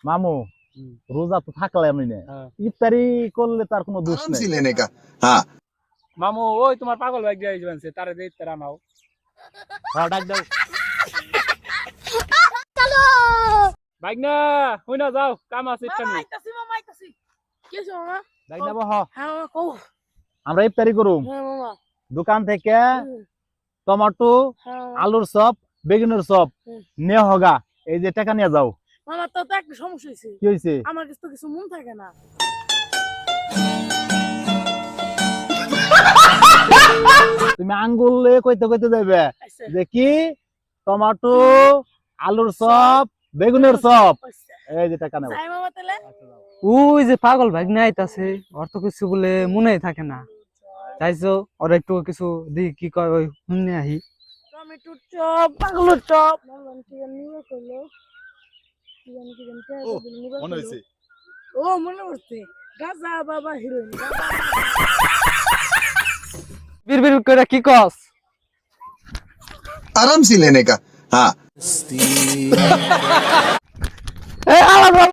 মামু রোজা তো থাকলাম না, ইফতারি করলে তার কোনো দোষ নেই। মামু ওই তোমার পাগল ভাই দিয়ে যাবেন তারে দেই তারা নাও। হ্যাঁ ডাক দাও। ভাই না হই না যাও কাম আছে ইফতারি। আইতাছি মামা আইতাছি। কি হইছে মামা? ডাক দাও হ। হ্যাঁ মামা কও। আমরা ইফতারি করুম হ্যাঁ মামা। দোকান থেকে টমেটো, হ্যাঁ আলুর চপ, বেগুনের চপ নিয়ে হগা। এই যে টাকা নিয়ে যাও। মামা তো একটা সমস্যা হইছে। কি হইছে? আমার কাছে তো কিছু মন থাকে না। তুমি আঙ্গুলে কইতে কইতে যাবে যে কি টমেটো, আলুর চপ, বেগুনের চপ। এই যে টাকা নাও। যাই মামা তাহলে। ওই যে পাগল ভাই না আইতাছে, ওর তো কিছু বলে মনেই থাকে না। চাইছো ওর একটু কিছু দি কি কয় ওই শুনে আহি। টমেটো চপ, পাগলের চপ। মামা কি নিয়ে কইলো? মনে হইছে? ও মনে পড়ছে। গাজা বাবা হিরোইন। বির বির করে কি কস? आराम से लेने का। हाँ এ আলাদা